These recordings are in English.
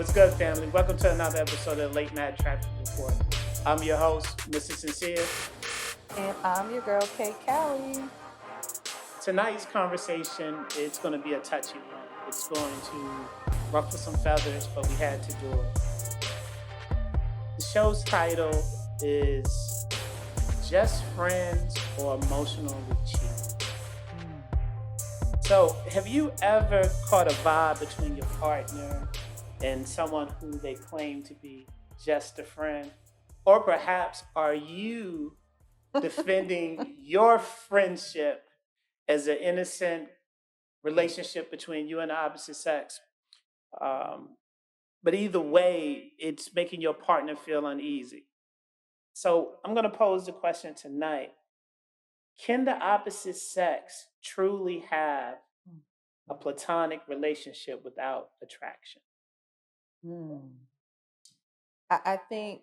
What's good, family? Welcome to another episode of Late Night Traffic Report. I'm your host, Mr. Sincere. And I'm your girl, Kay Callie. Tonight's conversation is going to be a touchy one. It's going to ruffle some feathers, but we had to do it. The show's title is Just Friends or Emotionally Cheating. So, have you ever caught a vibe between your partner and someone who they claim to be just a friend? Or perhaps are you defending your friendship as an innocent relationship between you and the opposite sex? Um, but either way, it's making your partner feel uneasy. So, I'm going to pose the question tonight. Can the opposite sex truly have a platonic relationship without attraction? Hmm. I think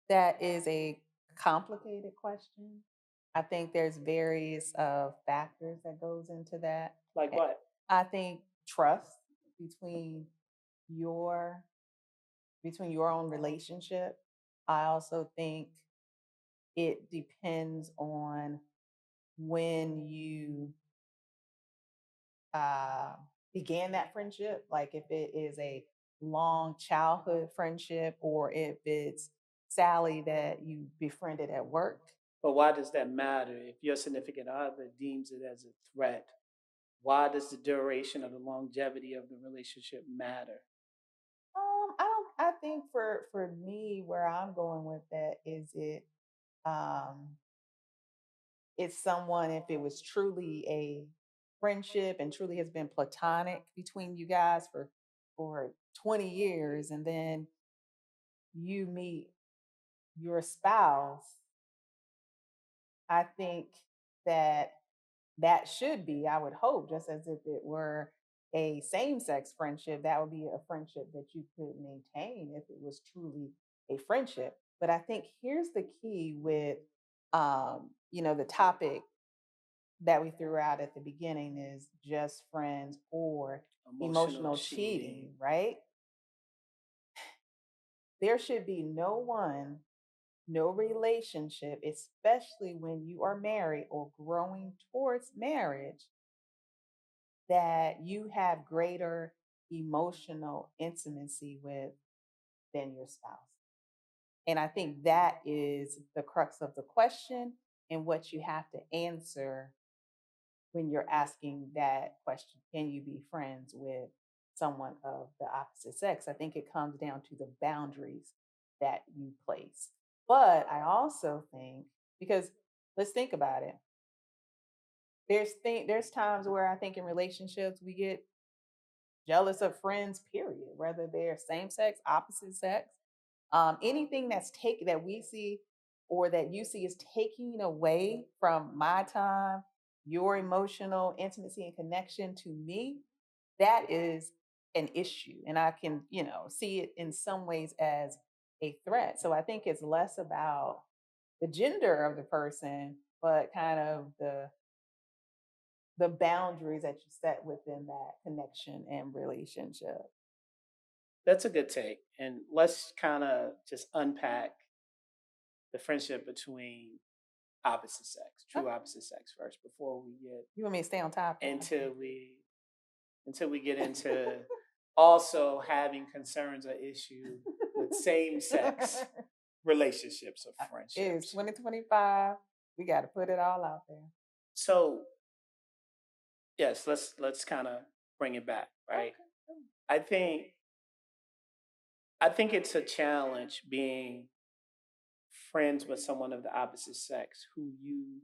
that is a complicated question. I think there's various factors that goes into that. Like Eh, what? I think trust between your between your own relationship. I also think it depends on when you uh, began that friendship, like if it is a long childhood friendship or if it's Sally that you befriended at work. But why does that matter? If your significant other deems it as a threat, why does the duration or the longevity of the relationship matter? I don't. I think for me, where I'm going with that is um, it's someone if it was truly a friendship and truly has been platonic between you guys for 20 years, and then you meet your spouse. I think that that should be, I would hope, just as if it were a same sex friendship, that would be a friendship that you could maintain if it was truly a friendship. But I think here's the key with, the topic that we threw out at the beginning is just friends or Emotional emotional cheating. cheating, right? There should be no relationship, especially when you are married or growing towards marriage, that you have greater emotional intimacy with than your spouse. And I think that is the crux of the question and what you have to answer when you're asking that question. Can you be friends with someone of the opposite sex? I think it comes down to the boundaries that you place. But I also think, because let's think about it, there's times where I think in relationships we get jealous of friends, period, whether they're same sex, opposite sex. Anything that's taken that we see or that you see is taking away from my time, your emotional intimacy and connection to me, that is an issue. And I can, see it in some ways as a threat. So I think it's less about the gender of the person, but kind of the boundaries that you set within that connection and relationship. That's a good take. And let's kind of just unpack the friendship between opposite sex, true Okay. opposite sex first before we get You want me to stay on topic? into we until we get into also having concerns or issue with same sex relationships or It's friendships. 2025. We got to put it all out there. So yes, let's kind of bring it back, right? Okay. Cool. I think I think it's a challenge being friends with someone of the opposite sex who you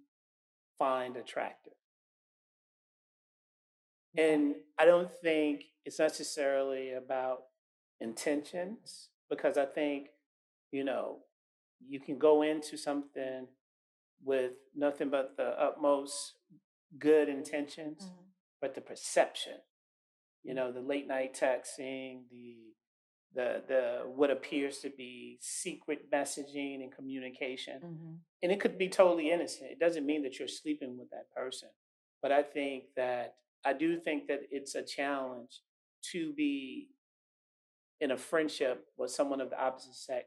find attractive. Okay. And I don't think it's necessarily about intentions because I think, you know, you can go into something with nothing but the utmost good intentions, Mhm. but the perception, the late night texting, the what appears to be secret messaging and communication. Mhm. And it could be totally innocent. It doesn't mean that you're sleeping with that person. But I do think that it's a challenge to be in a friendship with someone of the opposite sex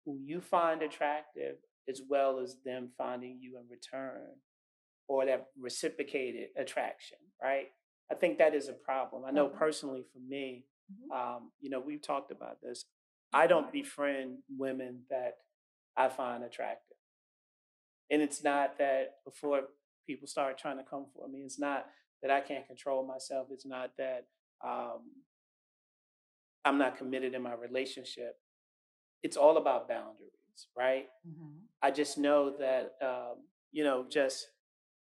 who you find attractive as well as them finding you in return or that reciprocated attraction, right? I think that is a problem. I know Okay. personally for me, Mhm. we've talked about this. I don't befriend women that I find attractive. And it's not that before people start trying to come for me, it's not that I can't control myself. It's not that um, I'm not committed in my relationship. It's all about boundaries, right? Mhm. I just know that just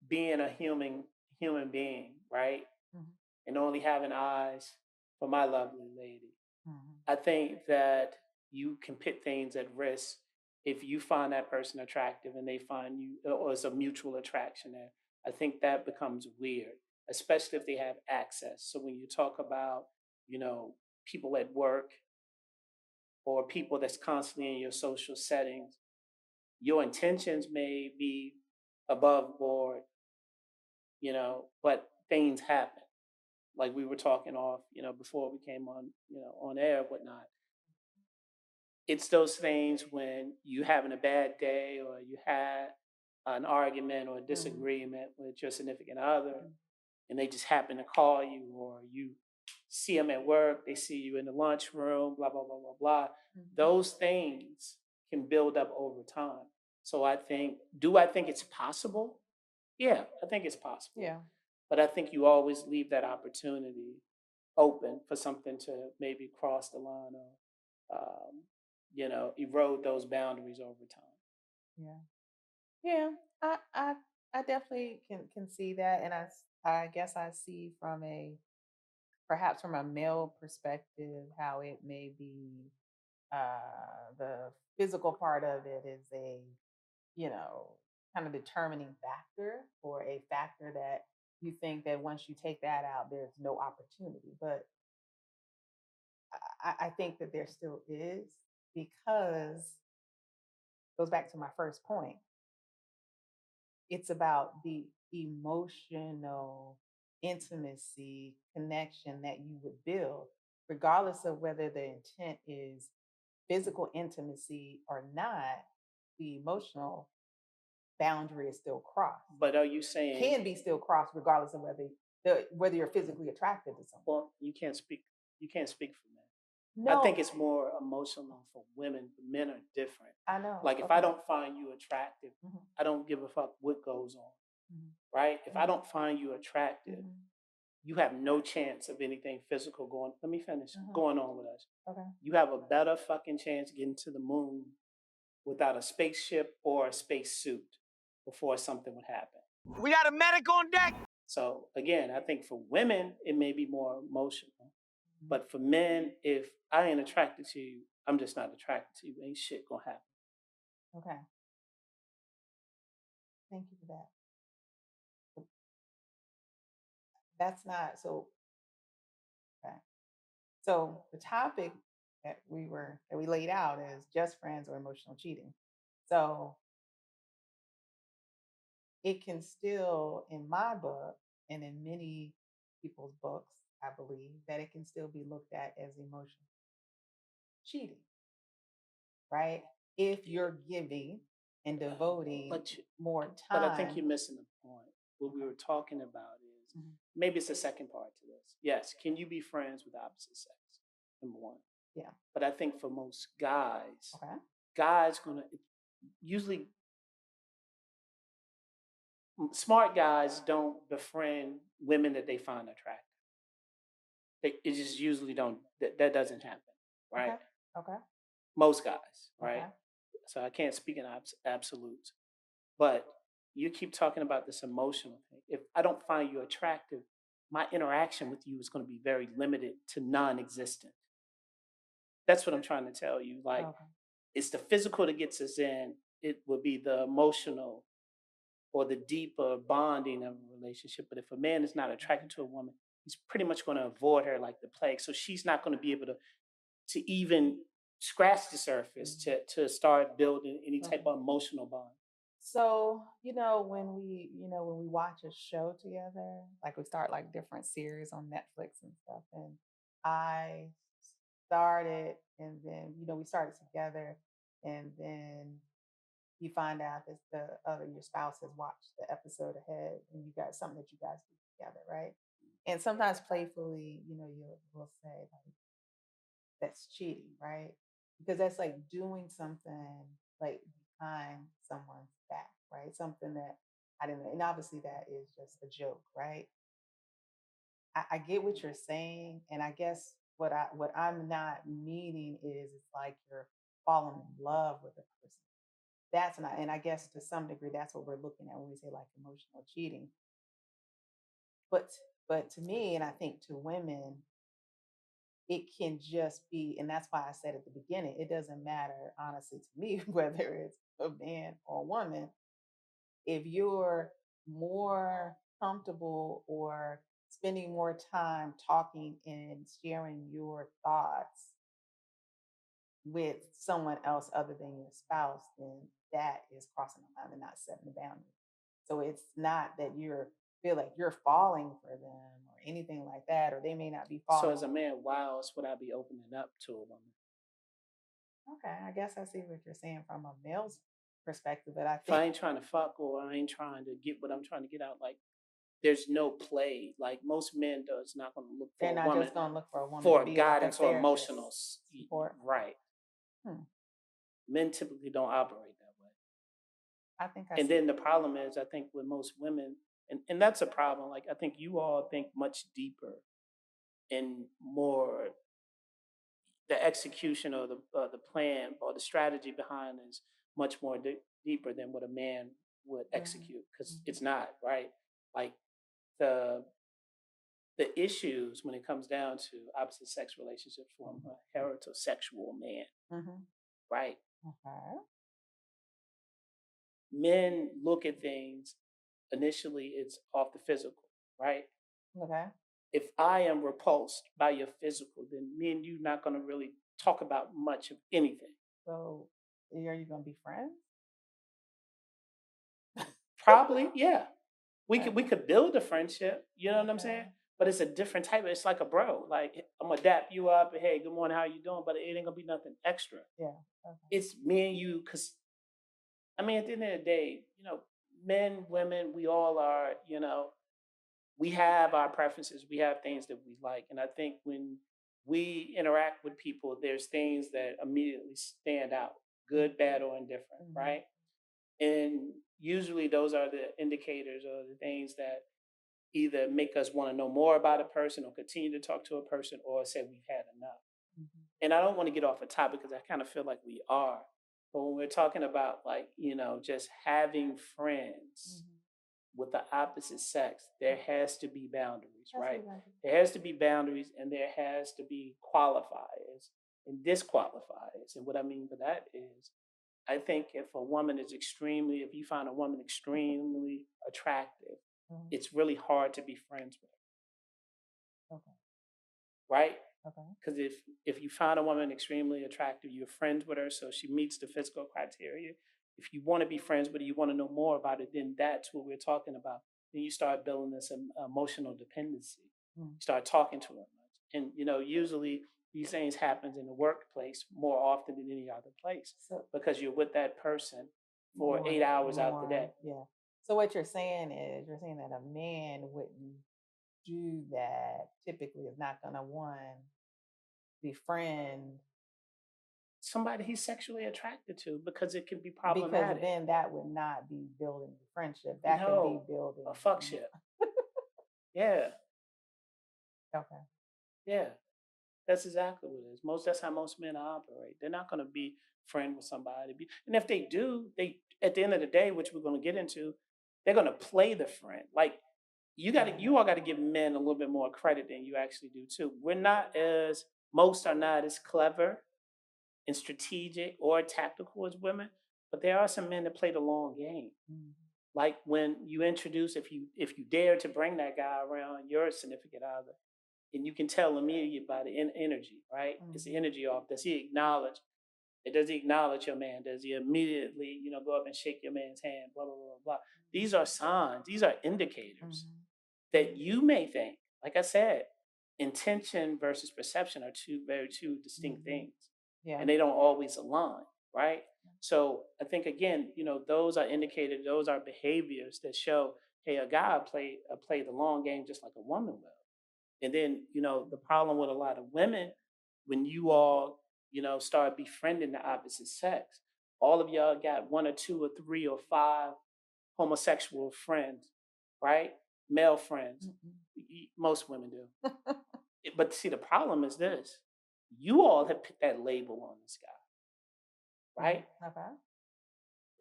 being a human being, right? Mhm. And only having eyes for my lovely lady. Mhm. I think that you can put things at risk if you find that person attractive and they find you, or it's a mutual attraction there. I think that becomes weird, especially if they have access. So when you talk about, you know, people at work or people that's constantly in your social settings, your intentions may be above board, but things happen. Like we were talking off, before we came on, on air, whatnot. It's those things when you having a bad day or you had an argument or a Mhm. disagreement with your significant other Mhm. and they just happen to call you or you see them at work, they see you in the lunchroom, blah, blah, blah, blah, blah. Mhm. Those things can build up over time. So do I think it's possible? Yeah, I think it's possible. Yeah. But I think you always leave that opportunity open for something to maybe cross the line or, erode those boundaries over time. Yeah. Yeah. I definitely can see that, and I guess I see from a perhaps from a male perspective how it may be the physical part of it is a you know kind of determining factor or a factor that you think that once you take that out there's no opportunity, but I think that there still is, because goes back to my first point. It's about the emotional intimacy connection that you would build, regardless of whether the intent is physical intimacy or not. The emotional boundary is still crossed. But are you saying, Can be still crossed regardless of whether you're physically attracted to someone. well, you can't speak for men. I think No, it's more emotional for women, but men are different. I know. Like if I Okay. don't find you attractive, Mhm, I don't give a fuck what goes on, mhm, right? If I mhm, don't find you attractive, mhm, you have no chance of anything physical let me finish, mhm. going on with us. Okay. You have a better fucking chance getting to the moon without a spaceship or a spacesuit before something would happen. We got a medic on deck. So again, I think for women, it may be more emotional. Mhm. But for men, if I ain't attracted to you, I'm just not attracted to you. Ain't shit gonna happen. Okay. Thank you for that. That's not so. Okay. So the topic that we laid out is just friends or emotional cheating. So it can still, in my book and in many people's books, I believe that it can still be looked at as emotional cheating, right? If you're giving and devoting But more but I think you're time. missing the point. What we Okay. were talking about is Mhm. maybe it's the second part to this. Yes, can you be friends with the opposite sex? Number one. Yeah. But I think for most guys, Okay. guys gonna usually smart guys don't befriend women that they find attractive. It just usually don't. That doesn't happen, right? Okay. Okay. Most guys, right? Okay. So I can't speak in absolutes, but you keep talking about this emotional thing. If I don't find you attractive, my interaction with you is going to be very limited to non-existent. That's what I'm trying to tell you. Like Okay. it's the physical that gets us in. It would be the emotional or the deeper bonding of a relationship. But if a man is not attracted to a woman, he's pretty much going to avoid her like the plague. So she's not going to be able to even scratch the surface Mhm. to start building any type Okay. of emotional bond. So, when we watch a show together, like we start like different series on Netflix and stuff, and I started, and then we started together, and then you find out that your spouse has watched the episode ahead, and you got something that you guys do together, right? And sometimes playfully, will say like, that's cheating, right? Because that's like doing something like behind someone's back, right? Something that I didn't, and obviously that is just a joke, right? I get what you're saying, and I guess what I'm not meaning is it's like you're falling in love with a person. That's not, and I guess to some degree that's what we're looking at when we say like emotional cheating. But but to me, and I think to women, it can just be, and that's why I said at the beginning, it doesn't matter honestly to me whether it's a man or a woman. If you're more comfortable or spending more time talking and sharing your thoughts with someone else other than your spouse, then that is crossing the line and not setting the boundary. So it's not that you're feel like you're falling for them or anything like that, or they may not be So falling. as a man, why else would I be opening up to a woman? Okay, I guess I see what you're saying from a male's perspective, but I If I think ain't trying to fuck or I ain't trying to get what I'm trying to get out, like there's no play. Like most men does not going to look they're for a not woman just going to look for a woman to for be like a guidance or therapist emotional support. right. Hmm. Men typically don't operate that way. I think I And see. then the problem is, I think with most women, and that's a problem. Like I think you all think much deeper and more. The execution or the plan or the strategy behind is much more deeper than what a man would Mhm, execute because mhm, it's not right. Like the the issues when it comes down to opposite sex relationships from a heterosexual man, mhm. right? Okay. Men look at things initially, it's off the physical, right? Okay. If I am repulsed by your physical, then me and you not going to really talk about much of anything. So, are you going to be friends? Probably, yeah. We Okay. could build a friendship, you know what I'm saying? Okay. But it's a different type. It's like a bro. Like I'm gonna dap you up. Hey, good morning. How you doing? But it ain't gonna be nothing extra. Yeah. Okay. It's me and you. Cause I mean, at the end of the day, men, women, we all are. We have our preferences. We have things that we like, and I think when we interact with people, there's things that immediately stand out, good, bad, or indifferent, Mhm. right? And usually those are the indicators or the things that either make us want to know more about a person or continue to talk to a person or say we've had enough. Mhm. And I don't want to get off a topic because I kind of feel like we are. But when we're talking about like, just having friends Mhm. with the opposite sex, there has to be boundaries, That's right? what I do. There has to be boundaries and there has to be qualifiers and disqualifiers. And what I mean by that is I think if you find a woman extremely attractive, Mhm. it's really hard to be friends with Okay. her, right? Okay. Because if you find a woman extremely attractive, you're friends with her, so she meets the physical criteria. If you want to be friends with her, you want to know more about it, then that's what we're talking about. Then you start building this emotional dependency. Mhm. You start talking to her, and usually these things happens in the workplace more often than any other place So because you're with that person for more, 8 hours out the day. more, yeah. So what you're saying is you're saying that a man wouldn't do that. Typically, is not going to one befriend, Somebody he's sexually attracted to because it can be because problematic. then that would not be building the friendship. That could be No, building. a fuck shit. Yeah, Okay. yeah. That's exactly what it is. That's how most men operate. They're not going to be friend with somebody. And if they do, they at the end of the day, which we're going to get into, they're going to play the friend. Like Yeah. you all got to give men a little bit more credit than you actually do too. Most are not as clever and strategic or tactical as women, but there are some men that play the long game. Mhm. Like when you introduce, if you dare to bring that guy around your significant other, and you can tell immediately by the energy, right? It's the Mhm. energy off. Does he acknowledge? Does he acknowledge your man? Does he immediately, go up and shake your man's hand? Blah blah blah blah. These are signs. These are indicators Mhm. that you may think. Like I said, intention versus perception are two distinct things, Yeah. and they don't always align, right? So I think again, those are indicators, those are behaviors that show, hey, a guy play the long game just like a woman will. And then, the problem with a lot of women, when you all, start befriending the opposite sex, all of y'all got one or two or three or five homosexual friends, right? Male friends. Most women do. But see, the problem is this: you all have put that label on this guy, right? Okay.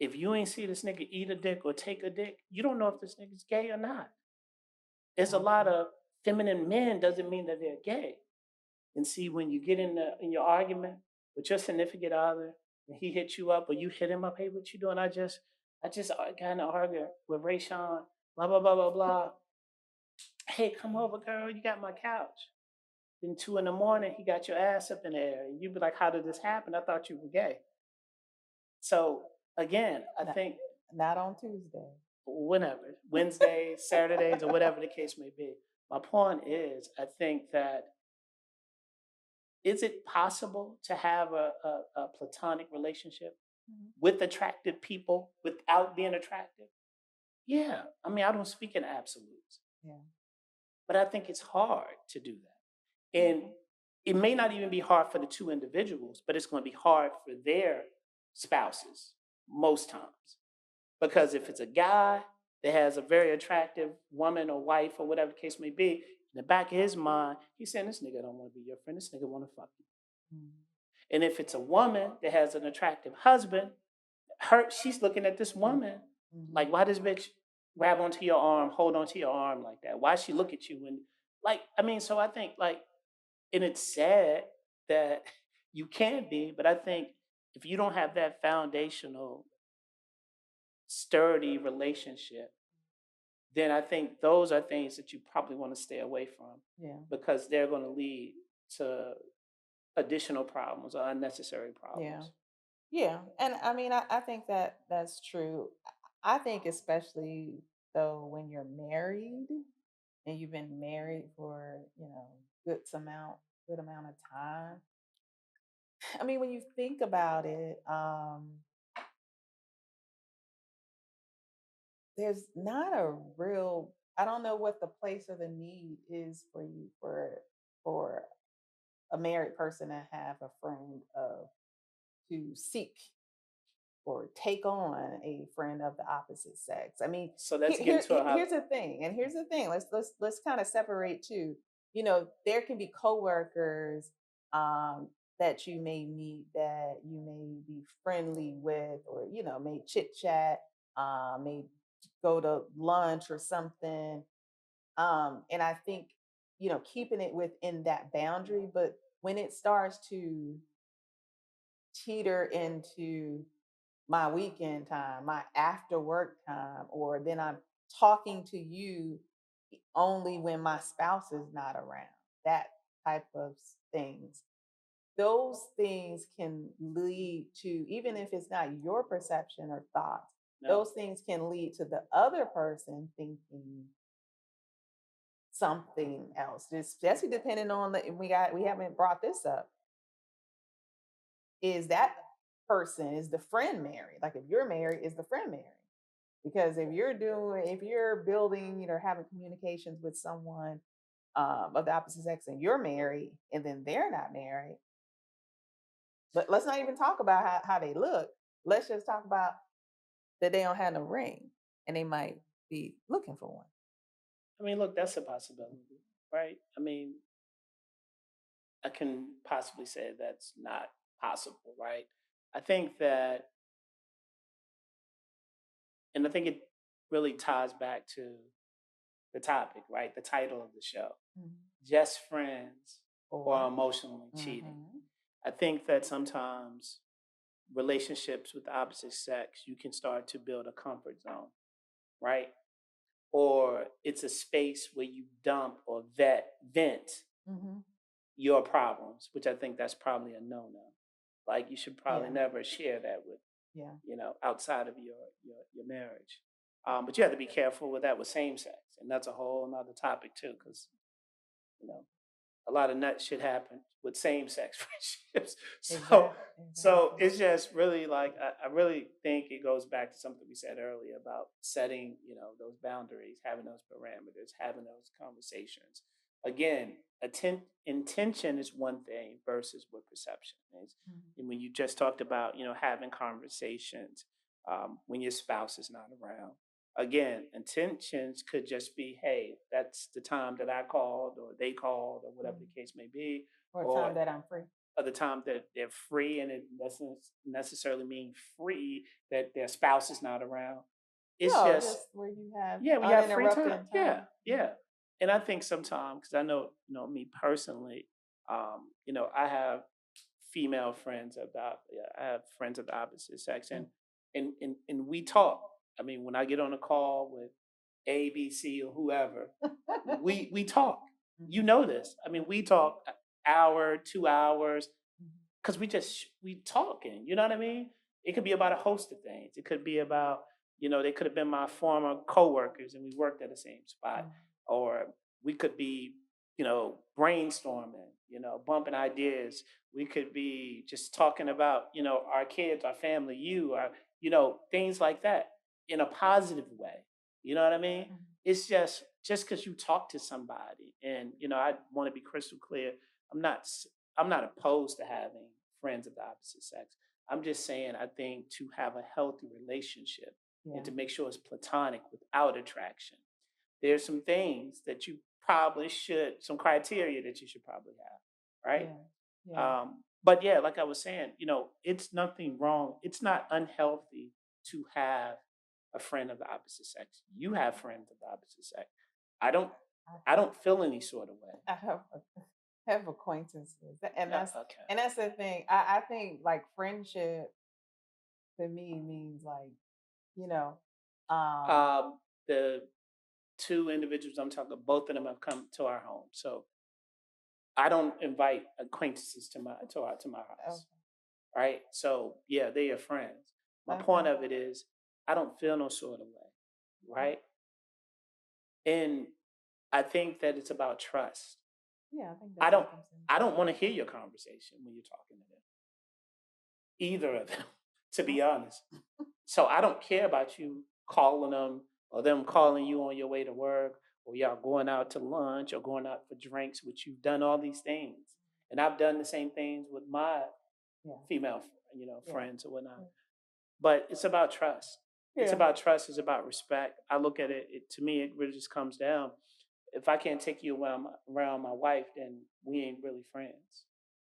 If you ain't see this nigga eat a dick or take a dick, you don't know if this nigga's gay or not. There's a lot of feminine men doesn't mean that they're gay. And see, when you get in your argument with your significant other, and he hits you up or you hit him up, hey, what you doing? I just got in an argument with Ray Sean, blah blah blah blah blah. Hey, come over, girl. You got my couch. Then 2 in the morning, he got your ass up in the air, and you'd be like, how did this happen? I thought you were gay. So again, I think Not on Tuesday. whenever, Wednesdays, Saturdays, or whatever the case may be. My point is, I think that is it possible to have a platonic relationship with attractive people without being attractive? Yeah. I mean, I don't speak in absolutes. Yeah. But I think it's hard to do that. And it may not even be hard for the two individuals, but it's going to be hard for their spouses most times. Because if it's a guy that has a very attractive woman or wife or whatever the case may be, in the back of his mind, he's saying, this nigga don't want to be your friend. This nigga want to fuck you. And if it's a woman that has an attractive husband, she's looking at this woman like, why this bitch grab onto your arm, hold onto your arm like that? Why she look at you when, so I think and it's sad that you can be, but I think if you don't have that foundational, sturdy relationship, then I think those are things that you probably want to stay away from. Yeah. Because they're going to lead to additional problems or unnecessary problems. Yeah. Yeah. And I mean, I think that that's true. I think especially though when you're married and you've been married for, good amount of time. I mean, when you think about it, there's not a real, I don't know what the place or the need is for you for a married person to have a friend of to seek or take on a friend of the opposite sex. I mean, So let's get into here's the thing, and here's the thing. Let's kind of separate too. There can be coworkers that you may meet that you may be friendly with, or may chit chat, may go to lunch or something. And I think keeping it within that boundary, but when it starts to teeter into my weekend time, my after work time, or then I'm talking to you only when my spouse is not around, that type of things. Those things can lead to, even if it's not your perception or thoughts, those things can lead to the other person thinking something else, especially depending on we haven't brought this up. Is that person, is the friend married? Like if you're married, is the friend married? Because if you're building, having communications with someone of the opposite sex and you're married and then they're not married, but let's not even talk about how they look. Let's just talk about that they don't have no ring and they might be looking for one. I mean, look, that's a possibility, right? I mean, I can possibly say that's not possible, right? I think that, and I think it really ties back to the topic, right? The title of the show, Just Friends or Emotionally Cheating. I think that sometimes relationships with the opposite sex, you can start to build a comfort zone, right? Or it's a space where you dump or vent your problems, which I think that's probably a no-no. Like you should probably never share that with, outside of your marriage. But you have to be careful with that with same sex, and that's a whole nother topic too, because a lot of nut shit happen with same sex friendships. So Exactly. so Exactly. it's just really like I really think it goes back to something we said earlier about setting, those boundaries, having those parameters, having those conversations. Again, intention is one thing versus what perception is. Mhm. And when you just talked about, having conversations when your spouse is not around. Again, intentions could just be, hey, that's the time that I called or they called or whatever Mhm. the case may be, Or or time that I'm free. the time that they're free, and it doesn't necessarily mean free that their spouse is not around. It's No, just, just where you have yeah, we have free time. uninterrupted Yeah, time. yeah. And I think sometimes, because I know, me personally, I have female friends about, yeah, I have friends of the opposite sex, Mhm. and we talk. I mean, when I get on a call with A, B, C, or whoever, we talk. You Mhm. know this. I mean, we talk an hour, 2 hours, Mhm. because we talking. You know what I mean? It could be about a host of things. It could be about, they could have been my former coworkers and we worked at the same spot, Mhm. or we could be, brainstorming, bumping ideas. We could be just talking about, our kids, our family, things like that in a positive way. You know what I mean? Mhm. It's just because you talk to somebody, and I want to be crystal clear. I'm not I'm not opposed to having friends of the opposite sex. I'm just saying I think to have a healthy relationship and Yeah. to make sure it's platonic without attraction, there's some things that you probably should, some criteria that you should probably have, right? Yeah. Yeah. But yeah, like I was saying, it's nothing wrong. It's not unhealthy to have a friend of the opposite sex. You have friends of the opposite sex. I don't. I I don't feel any sort of way. I have acquaintances, and Okay. that's the thing. I think like friendship to me means like you know, um, The two individuals I'm talking, both of them have come to our home. So I don't invite acquaintances to my okay, house, right? So yeah, they are friends. My okay, point of it is, I don't feel no sort of way, okay. right? And I think that it's about trust. Yeah, I think I that's don't what comes in. I don't want to hear your conversation when you're talking to them, either of them, to Oh, be honest. So I don't care about you calling them or them calling you on your way to work or y'all going out to lunch or going out for drinks, which you've done all these things. And I've done the same things with my yeah, female, yeah, friends or whatnot. yeah, But it's about trust. It's yeah, about trust. It's about respect. I look at it, to me, it really just comes down. If I can't take you around my wife, then we ain't really friends,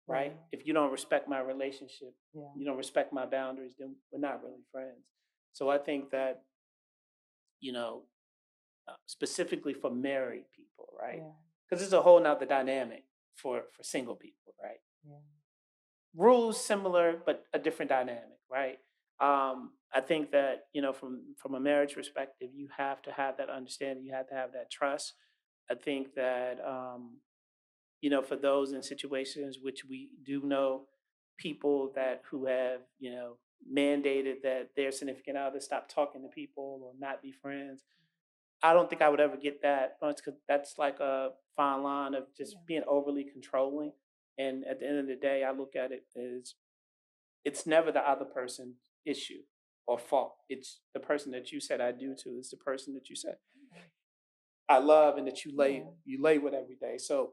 yeah, right? If you don't respect my relationship, yeah, you don't respect my boundaries, then we're not really friends. So I think that, you know, specifically for married people, right? yeah, Because it's a whole nother dynamic for single people, right? yeah, Rules similar, but a different dynamic, right? I think that, from a marriage perspective, you have to have that understanding. You have to have that trust. I think that, for those in situations which we do know, people that who have, mandated that their significant other stop talking to people or not be friends. I don't think I would ever get that much, because that's like a fine line of just yeah, being overly controlling. And at the end of the day, I look at it as it's never the other person's issue or fault. It's the person that you said I do to. It's the person that you said I love and that you yeah, lay with every day. So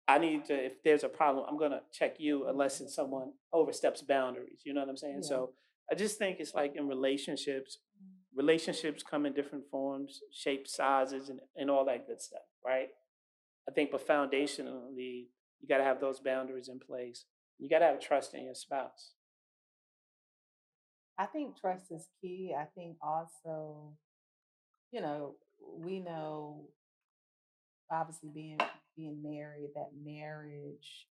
I need to, if there's a problem, I'm gonna check you unless it's someone oversteps boundaries. You know what I'm saying? yeah, So I just think it's like in relationships, relationships come in different forms, shapes, sizes, and all that good stuff, right? I think, but foundationally, you got to have those boundaries in place. You got to have trust in your spouse. I think trust is key. I think also, you know, we know obviously being married, that marriage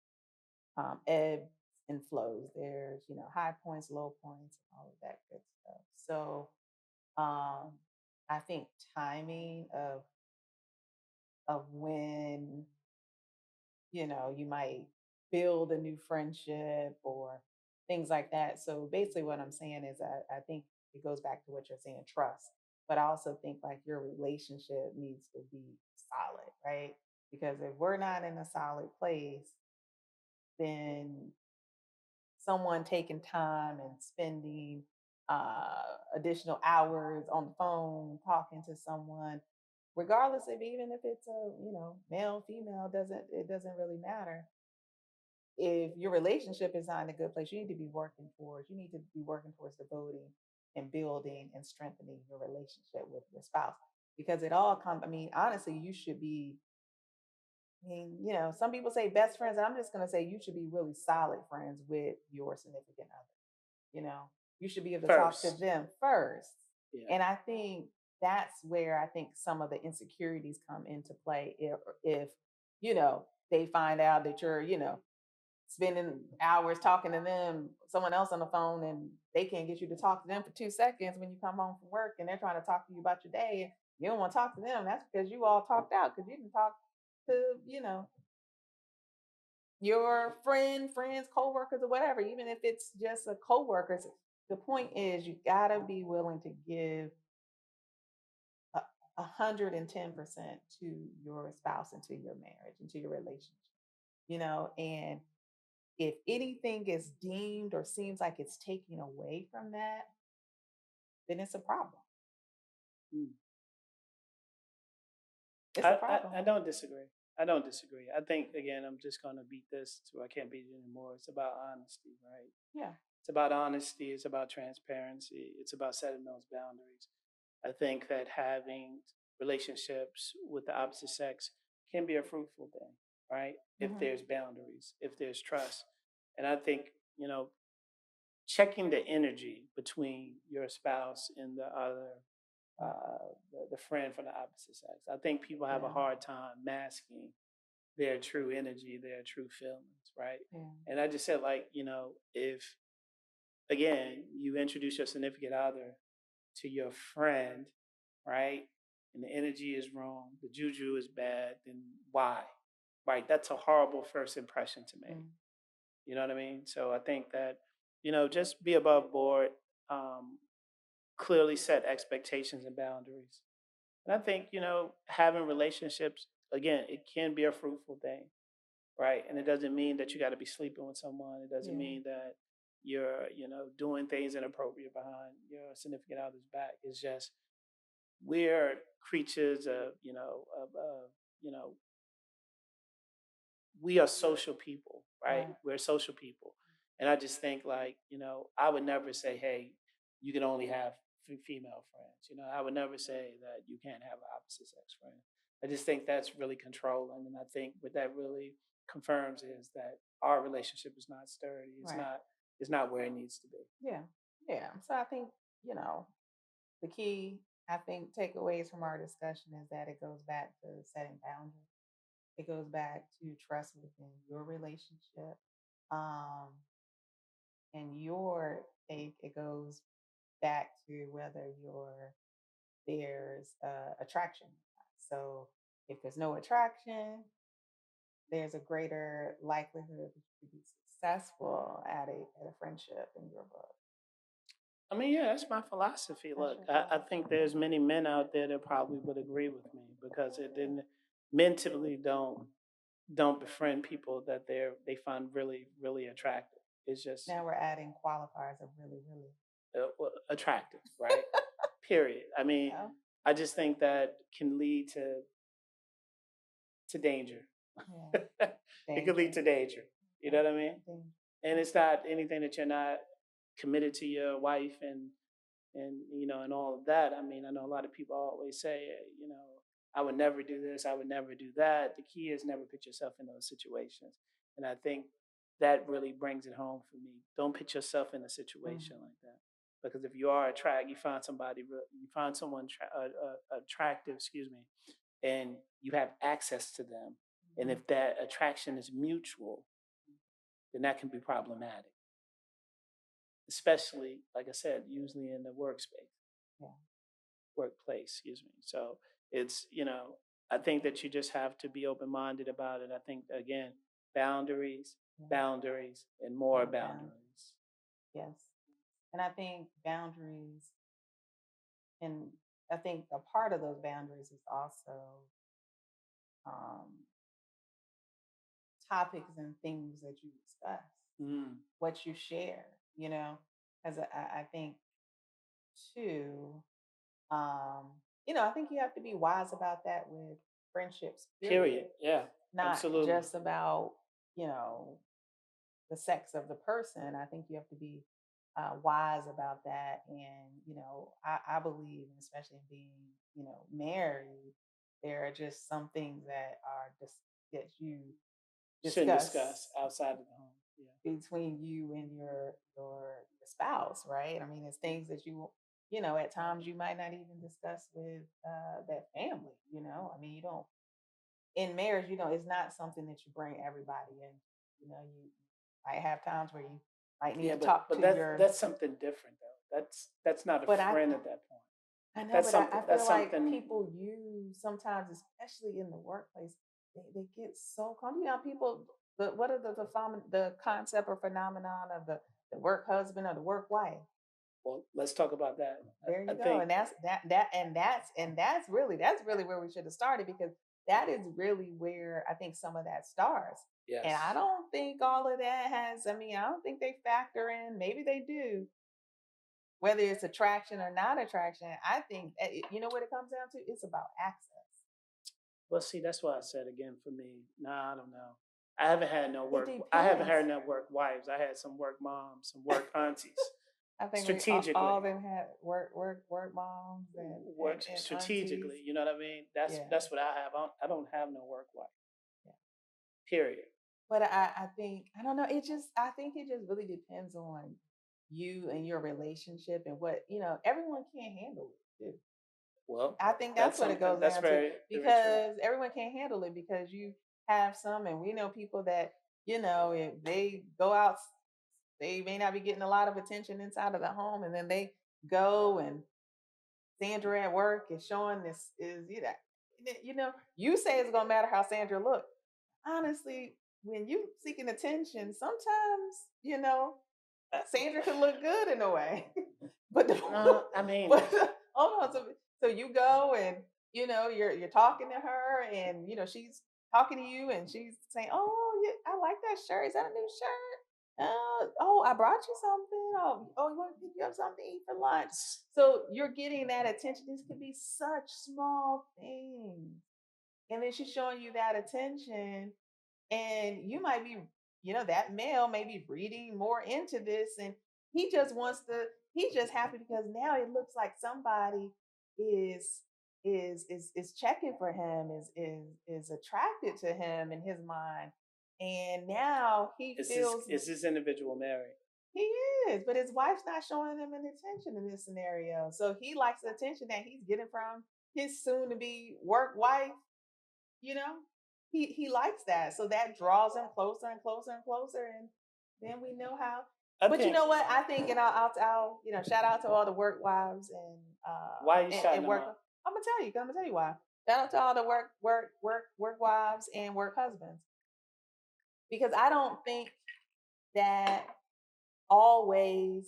ebbs and flows. There's, high points, low points, and all of that good stuff. So um I think timing of when, you might build a new friendship or things like that. So basically what I'm saying is I think it goes back to what you're saying, trust. But I also think like your relationship needs to be solid, right? Because if we're not in a solid place, then someone taking time and spending additional hours on the phone talking to someone, regardless of even if it's a male female, doesn't really matter. If your relationship is not in a good place, you need to be working towards. You need to be working towards devoting and building and strengthening your relationship with your spouse, because it all comes. I mean, honestly, you should be. I mean, some people say best friends, and I'm just gonna say you should be really solid friends with your significant other. You should be able to talk to First. them first. Yeah. And I think that's where I think some of the insecurities come into play. If they find out that you're spending hours talking to them, someone else on the phone, and they can't get you to talk to them for 2 seconds when you come home from work, and they're trying to talk to you about your day, and you don't want to talk to them. That's because you all talked out, because you can talk to your friends, co-workers, or whatever, even if it's just a co-worker. The point is, you gotta be willing to give 110% to your spouse and to your marriage and to your relationship. And if anything is deemed or seems like it's taking away from that, then it's a problem. Mm. It's a problem. I don't disagree. I don't disagree. I think again, I'm just gonna beat this so I can't beat it anymore. It's about honesty, right? Yeah. It's about honesty. It's about transparency. It's about setting those boundaries. I think that having relationships with the opposite sex can be a fruitful thing, right? If there's boundaries, if there's trust. And I think, checking the energy between your spouse and the other, the friend from the opposite sex. I think people have a Yeah. hard time masking their true energy, their true feelings, right? Yeah. And I just said, like, if again, you introduce your significant other to your friend, right? And the energy is wrong, the juju is bad, then why? Right? That's a horrible first impression to make. Mm. You know what I mean? So I think that, just be above board, um, clearly set expectations and boundaries. And I think, having relationships, again, it can be a fruitful thing, right? And it doesn't mean that you got to be sleeping with someone. It doesn't Yeah. mean that you're, doing things inappropriate behind your significant other's back. It's just we're creatures of, you know, we are social people, right? Right. We're social people. And I just think like, I would never say, hey, you can only have female friends. I would never say that you can't have an opposite sex friend. I just think that's really controlling. And I think what that really confirms is that our relationship is not sturdy. Right. It's not where it needs to be. Yeah. Yeah. So I think, the key, I think, takeaways from our discussion is that it goes back to setting boundaries. It goes back to trust within your relationship. Um, and your take, it goes back to whether there's attraction. So if there's no attraction, there's a greater likelihood that you could be successful at a friendship in your book. I mean, yeah, that's my philosophy. That's Look, your I think philosophy. there's many men out there that probably would agree with me because it didn't men typically don't befriend people that they find really really attractive. It's just Now we're adding qualifiers of really, really. well, attractive, right? Period. I mean, Yeah. I just think that can lead to danger. Yeah. It could lead to danger. You know what I mean? Danger. And it's not anything that you're not committed to your wife and and all of that. I mean, I know a lot of people always say, I would never do this, I would never do that. The key is never put yourself in those situations, and I think that really brings it home for me. Don't put yourself in a situation like that, because if you are attracted, you find someone attractive, excuse me, and you have access to them, and if that attraction is mutual, then that can be problematic, especially like I said, usually in the workspace. Yeah. Workplace, excuse me. So it's, I think that you just have to be open minded about it. I think, again, boundaries, Yeah. boundaries, and more More boundaries. Yes. And I think boundaries, and I think a part of those boundaries is also topics and things that you discuss, Mm. what you share, as I think too, um, I think you have to be wise about that with friendships, period. Period. Yeah. Not Absolutely. just about, you know, the sex of the person. I think you have to be wise about that. And, I believe, and especially in being, married, there are just some things that are just that you Shouldn't discuss discuss outside of the home. Yeah. between you and your spouse, right? I mean, it's things that at times you might not even discuss with that family. I mean, you don't in marriage, it's not something that you bring everybody in. You might have times where you might need Yeah, to but talk but to that's your, that's something different though. That's not a but friend at that point. I know, That's but something. I That's feel like something. people use sometimes, especially in the workplace, they get so calm. People. What are the concept or phenomenon of the work husband or the work wife? Well, let's talk about that. There I you go. think And that's really where we should have started, because that is really where I think some of that starts. And I yes. don't think all of that has, I mean, I don't think they factor in, maybe they do, whether it's attraction or not attraction. I think you know what it comes down to? It's about access. Well, see, that's why I said again for me. Nah, I don't know. I haven't had no It work. I haven't depends. had no work wives. I had some work moms, some work aunties. I think we all Strategically, them had work moms and, work and aunties. strategically. You know what I mean? That's Yeah. that's what I have. I don't have no work wife. Yeah. Period. But I think, I don't know, I think it just really depends on you and your relationship and what, everyone can't handle it too. Well, I think that's that's what it something. goes That's down to, very very true. because everyone can't handle it, because you have some, and we know people that, if they go out, they may not be getting a lot of attention inside of the home, and then they go and Sandra at work is showing this is you say it's gonna matter how Sandra look. Honestly, when you seeking attention, sometimes Sandra could look good in a way, but I mean, but hold on. So you go and you're talking to her, and she's talking to you, and she's saying, "Oh, yeah, I like that shirt. Is that a new shirt? Oh, I brought you something. Oh, you want to pick you up something to eat for lunch?" So you're getting that attention. This could be such small things, and then she's showing you that attention, and you might be, that male may be reading more into this, and he just wants to, he's just happy because now it looks like somebody is is checking for him, is attracted to him in his mind. And now he is this feels is this individual married? he is, but his wife's not showing him any attention in this scenario. So he likes the attention that he's getting from his soon to be work wife. you know he likes that, so that draws him closer and closer and closer, and then we know how. I But you think. know what, I think, and I'll shout out to all the work wives and Why are you shutting and them work. out? I'm gonna tell you why. Shout out to all the work wives and work husbands, because I don't think that always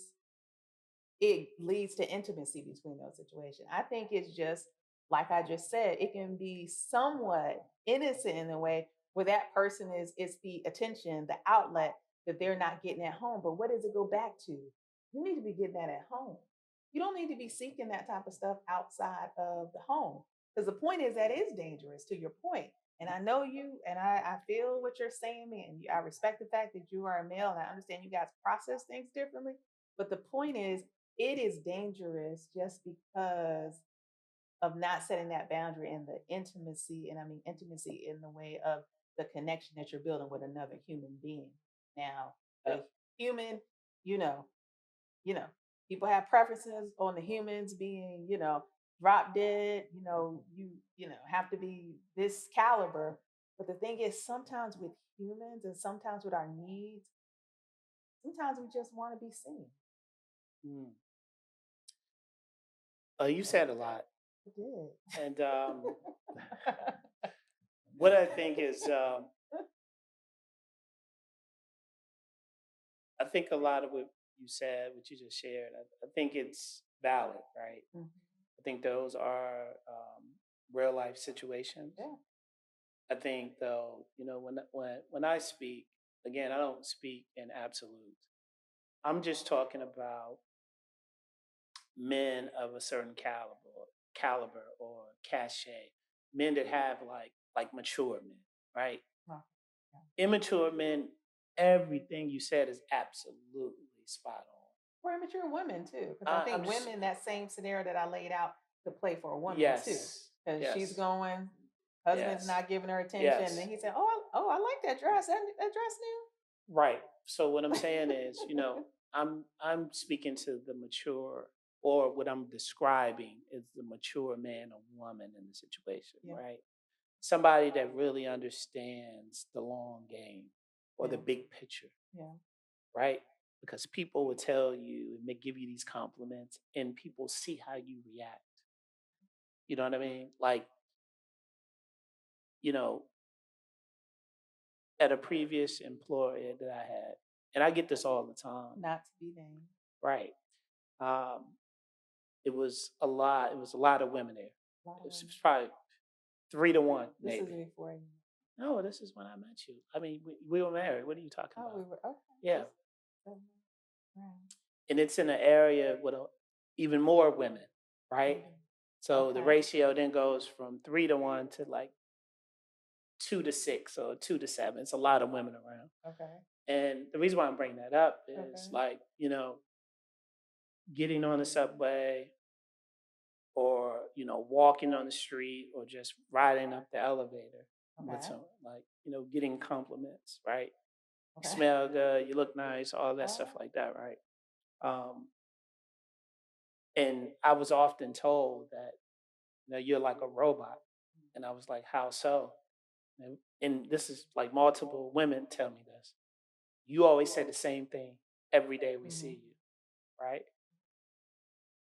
it leads to intimacy between those situations. I think it's just like I just said, it can be somewhat innocent in a way where that person is the attention, the outlet that they're not getting at home. But what does it go back to? You need to be getting that at home. You don't need to be seeking that type of stuff outside of the home. Because the point is that is dangerous, to your point. And I know you, and I feel what you're saying, and I respect the fact that you are a male, and I understand you guys process things differently. But the point is, it is dangerous just because of not setting that boundary and the intimacy, and I mean intimacy in the way of the connection that you're building with another human being. Now, Uh, the human, you know, you know, people have preferences on the humans being, drop dead, have to be this caliber. But the thing is, sometimes with humans and sometimes with our needs, sometimes we just want to be seen. hmm. You said a lot, I did. and what I think is, I think a lot of what you said, what you just shared, I think it's valid, right? Mhm. I think those are real life situations. Yeah. I think though, when I speak, again, I don't speak in absolutes. I'm just talking about men of a certain caliber or cachet, men that have like mature men, right? Oh, yeah. Immature men, everything you said is absolutely spot For immature women too, because I on. think women, that same scenario that I laid out could play for a woman too, Yes, because she's yes, going, husband's yes, not giving her attention, and then yes. he said, "Oh, I like that dress. That dress new." Right. So what I'm saying is, I'm speaking to the mature, or what I'm describing is the mature man or woman in the situation, Yeah, right? Somebody that really understands the long game or the yeah, big picture, yeah, right? Because people will tell you and they give you these compliments and people see how you react. You know what I mean? Like, you know, at a previous employer that I had, and I get this all the time, not to be named. right? Um, it was a lot. It was a lot of women there. A lot It of was women. probably 3 to 1, This is maybe. before you. No, this is when I met you. I mean, we were married. What are you talking Oh, we about? were okay. Yeah, So, right. and it's in an area with even more women, right? Mhm. So the Okay. ratio then goes from 3 to 1 to like 2 to 6 or 2 to 7. It's a lot of women around. Okay. And the reason why I'm bringing that up is Okay. like, getting on the subway or, walking on the street or just riding up the elevator with Okay. some, like, getting compliments, right? You Okay. smell good, you look nice, all that Oh, stuff like that, right? Um, and I was often told that, you're like a robot. And I was like, how so? And this is like multiple women tell me this. You always say the same thing every day we see mhm. you, right?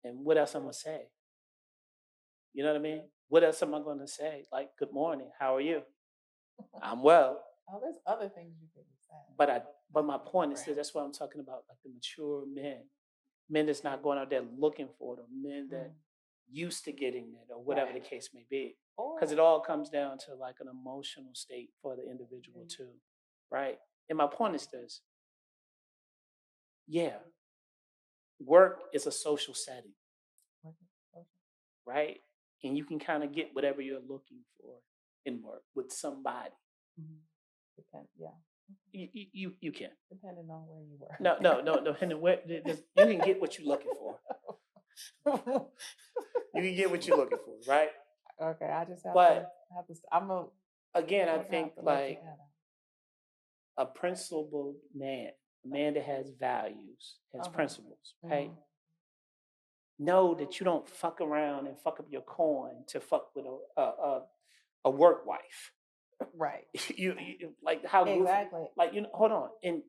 And what else I'm gonna say? You know what I mean? What else am I gonna say? Like, good morning, how are you? I'm well. Oh, there's other things you could be saying. But my point is Right. that that's what I'm talking about, like the mature men. Men that's not going out there looking for them, men that Mm. used to getting it or whatever the Right. case may be. Because Or it all comes down to like an emotional state for the individual mm, too. Right. And my point is this, yeah, work is a social setting, working social. right? And you can kind of get whatever you're looking for in work with somebody. Mhm. Yeah. You can. Depending on where you were. No. And you can get what you're looking for. You can get what you're looking for, right? Okay, I just But have to. I'm gonna again, I I'm gonna think have to let you like have a principled man, a man that has values, has that. Okay. principles, right? Mhm. Know that you don't fuck around and fuck up your coin to fuck with a work wife. Right. Like how goofy, Exactly. like hold on, and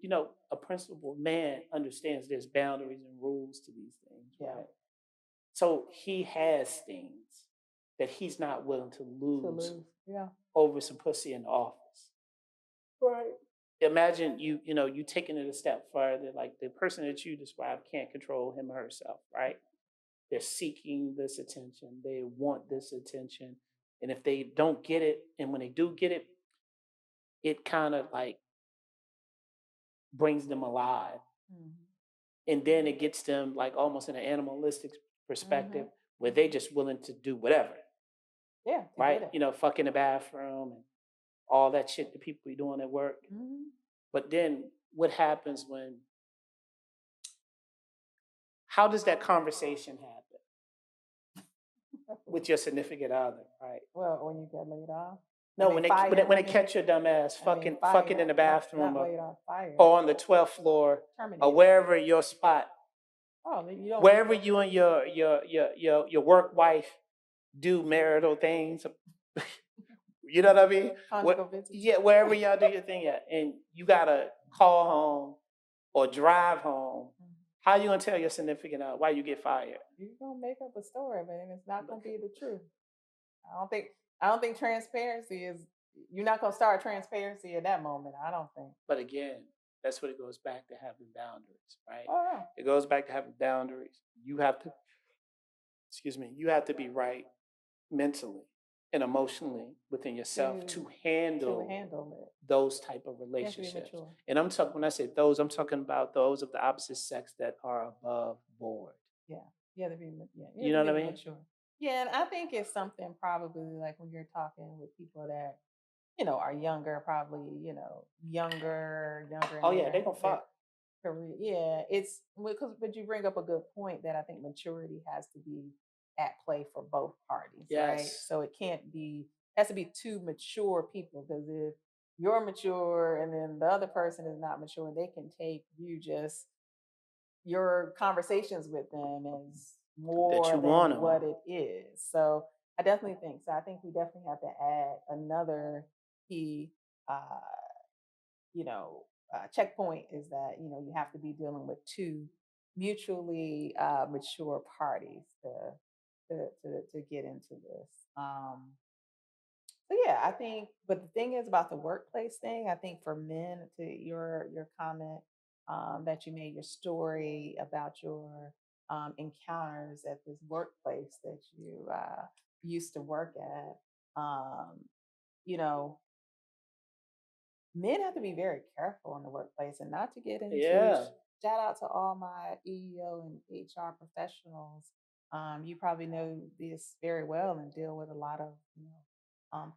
a principled man understands there's boundaries and rules to these things, Yeah. right? So he has things that he's not willing to To lose lose. Yeah. over some pussy in the office. Right. Imagine you taking it a step further, like the person that you described can't control him or herself, right? They're seeking this attention, they want this attention, and if they don't get it, and when they do get it, it kind of like brings them alive, Mhm. and then it gets them like almost in an animalistic perspective Mhm. where they just willing to do whatever, Yeah, to right? get it. Fuck in the bathroom and all that shit that people be doing at work. Mhm. But then what happens when, how does that conversation happen with your significant other, right? Well, when you get laid off, I No, mean fired. when I they mean, catch your dumb ass fucking in fired. the Not bathroom, laid off. Fired. or on the 12th floor or Terminated. wherever your spot, Oh, you don't. wherever you and your work wife do marital things. You know what I mean? Conjugal visits. Yeah, wherever y'all do your thing at, and you gotta call home or drive home. Mhm. How you gonna tell your significant other why you get fired? You're gonna make up a story, but it's not gonna be the truth. I don't think transparency is. You're not gonna start transparency at that moment. I don't think. But again, that's what it goes back to having boundaries, right? Oh no. It goes back to having boundaries. You have to, excuse me, you have to be right mentally and emotionally within yourself to to handle handle it. those type of You have to be relationships. mature. And I'm talking when I say those, I'm talking about those of the opposite sex that are above board. Yeah. You have to be you You have to know what be I mean? mature. Yeah, and I think it's something probably like when you're talking with people that, are younger, probably, younger in Oh yeah, they gonna their fuck. career. Yeah, it's because but you bring up a good point that I think maturity has to be at play for both parties, right? Yes. So it can't be has to be two mature people because if you're mature and then the other person is not mature, they can take you just your conversations with them as That you more than want them. what it is. So I definitely think so. I think we definitely have to add another key, uh, checkpoint is that you have to be dealing with two mutually mature parties to get into this. So yeah, I think, but the thing is about the workplace thing. I think for men, to your comment that you made, your story about your encounters at this workplace that you used to work at. You know, Men have to be very careful in the workplace and not to get into. Yeah. Shout out to all my EEO and HR professionals. You probably know this very well and deal with a lot of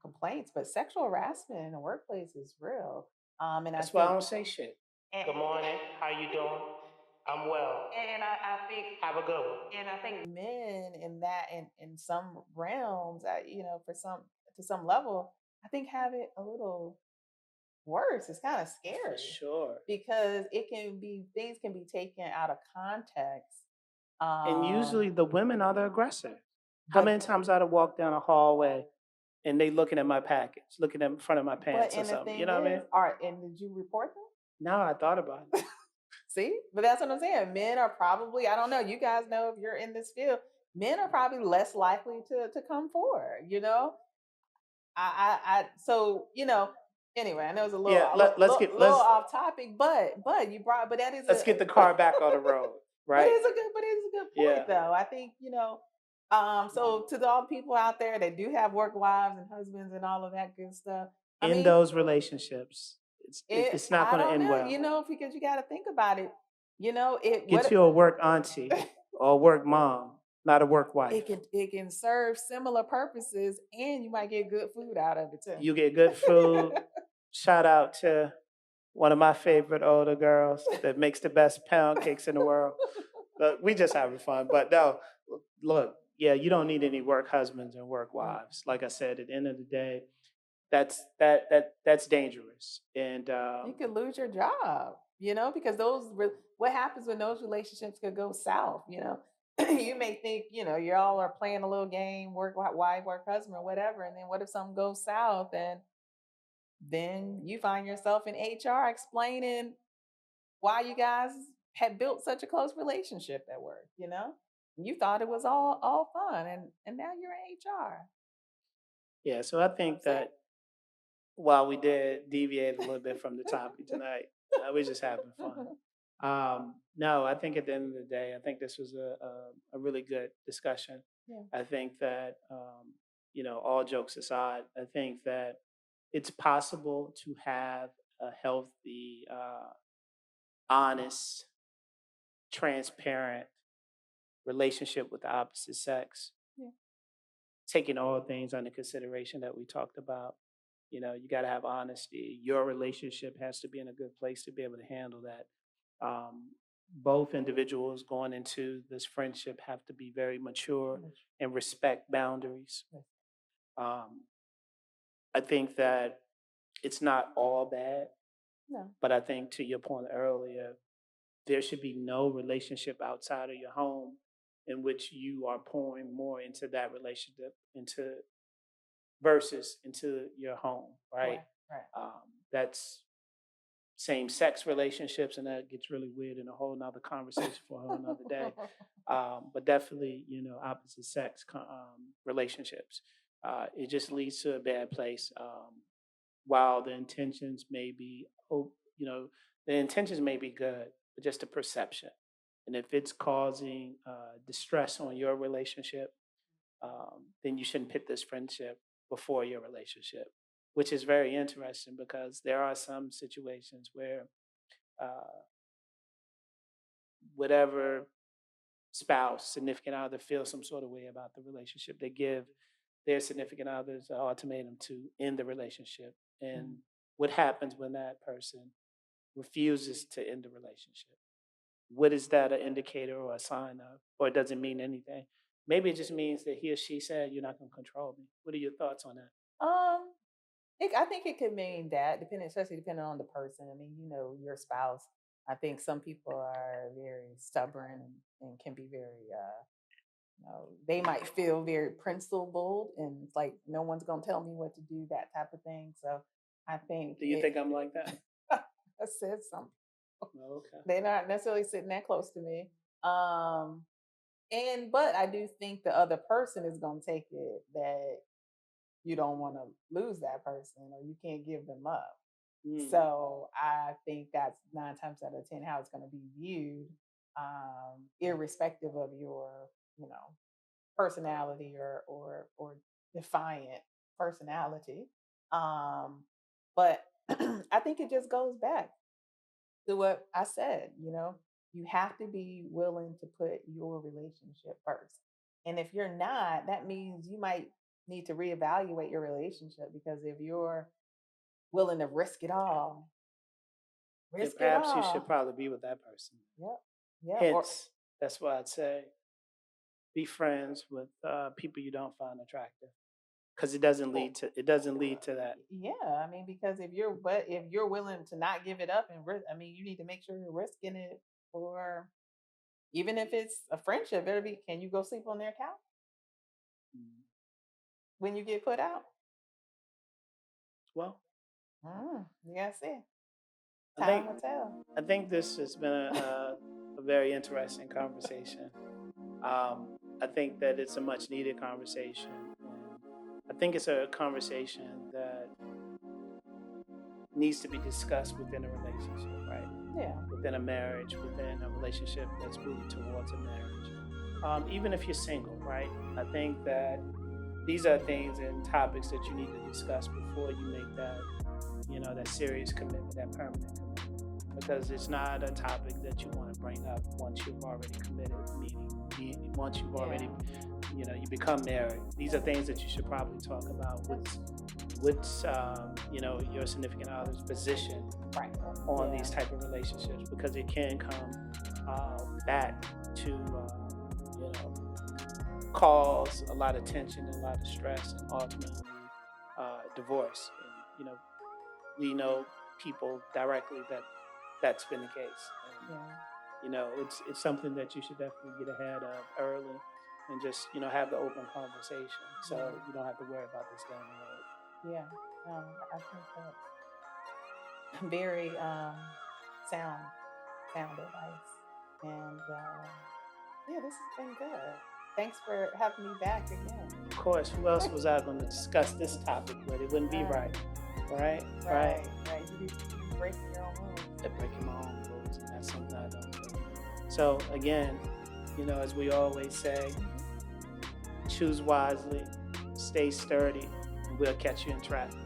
complaints, but sexual harassment in the workplace is real. And I That's why I think don't say shit. and, Good morning. How you doing? I'm well. I think Have a good one. and I think men in that in some realms, for some to some level, I think have it a little worse. It's kind of For scary sure. because it can be things can be taken out of context. And usually Um, the women are the aggressor. How but many times I'd have walked down a hallway and they looking at my package, looking at front of my but pants or and the something. You thing know what I is, mean? all right, and did you report them? Now I thought about it. See, but that's what I'm saying. Men are probably, I don't know, you guys know if you're in this field, men are probably less likely to come forward. So anyway, I know it's a little Yeah, a let's little, get little off topic, but but that is let's get the car back on the road, right? but it's a good Yeah. point though. I think so to all the people out there that do have work wives and husbands and all of that good stuff. I In mean, those relationships, it's not I going to don't end know, well. because you got to think about it. It Get what you a work auntie or a work mom, not a work wife. it can serve similar purposes, and you might get good food out of it too. You get good food. Shout out to one of my favorite older girls that makes the best pound cakes in the world. But we just having fun. But no, look, yeah, you don't need any work husbands and work Mm. wives. Like I said, at the end of the day, that's dangerous. And You could lose your job, because what happens when those relationships could go south, you may think, y'all are playing a little game, wife, work husband, or whatever. And then what if something goes south and then you find yourself in HR explaining why you guys had built such a close relationship at work, You thought it was all fun and now you're in HR. yeah, so I think that while we did deviate a little bit from the topic tonight, we're just having fun. No, I think at the end of the day, I think this was a really good discussion. Yeah. I think that, all jokes aside, I think that it's possible to have a healthy, honest, transparent relationship with the opposite sex, Yeah. taking all things under consideration that we talked about. You got to have honesty. Your relationship has to be in a good place to be able to handle that. Um, both individuals going into this friendship have to be very mature Yes. and respect boundaries. Yes. Um, I think that it's not all bad, No. but I think to your point earlier, there should be no relationship outside of your home in which you are pouring more into that relationship into versus into your home, right? Right. That's same sex relationships, and that gets really weird in a whole nother conversation for a whole nother day. But definitely, opposite sex relationships. It just leads to a bad place. While the intentions may be, the intentions may be good, but just the perception. And if it's causing distress on your relationship, then you shouldn't pit this friendship before your relationship, which is very interesting because there are some situations where uh, whatever spouse, significant other feels some sort of way about the relationship, they give their significant others an ultimatum to end the relationship. And what happens when that person refuses to end the relationship? What is that an indicator or a sign of? Or it doesn't mean anything? Maybe it just means that he or she said, "You're not going to control me." What are your thoughts on that? Um, I think it could mean that, depending, especially depending on the person. I mean, you know, your spouse. I think some people are very stubborn and can be very, you know, they might feel very principled and it's like no one's gonna tell me what to do, that type of thing. So I think Do you think I'm like that? I said something. Oh, okay. They're not necessarily sitting that close to me. Um, and but I do think the other person is gonna take it that you don't want to lose that person or you can't give them up. Mm. So I think that's 9 times out of 10 how it's going to be viewed, irrespective of your, you know, personality or defiant personality. But I think it just goes back to what I said. You know, you have to be willing to put your relationship first. And if you're not, that means you might need to reevaluate your relationship because if you're willing to Then risk it perhaps you should all. probably be with that person. Yep. Yep. Or Hence, that's why I'd say be friends with people you don't find attractive, because it doesn't lead to that. yeah, I mean, because if you're willing to not give it up and risk, I mean, you need to make sure you're risking it for even if it's a friendship, better be can you go sleep on their couch Mm. when you get put out? Well, You gotta see. I think Time will tell. this has been a very interesting conversation. I think that it's a much needed conversation. And I think it's a conversation that needs to be discussed within a relationship, right? Yeah. Within a marriage, within a relationship that's moving towards a marriage. Even if you're single, right? I think that these are things and topics that you need to discuss before you make that, that serious commitment, that permanent commitment. Because it's not a topic that you want to bring up once you've already committed, meaning once you've already, you become married. These are things that you should probably talk about. What's your significant other's position Right. on these type of relationships, because it can come back to cause a lot of tension and a lot of stress and ultimately divorce. And we know people directly that's been the case. And, it's something that you should definitely get ahead of early and just have the open conversation so you don't have to worry about this down the road. Yeah. I think that's very sound advice. And yeah, this has been good. Thanks for having me back again. Of course, who else was I going to discuss this topic with? It wouldn't be right. Right. You be breaking your own rules. They're breaking my own rules, and that's something I don't do. So again, as we always say, choose wisely, stay sturdy, and we'll catch you in traffic.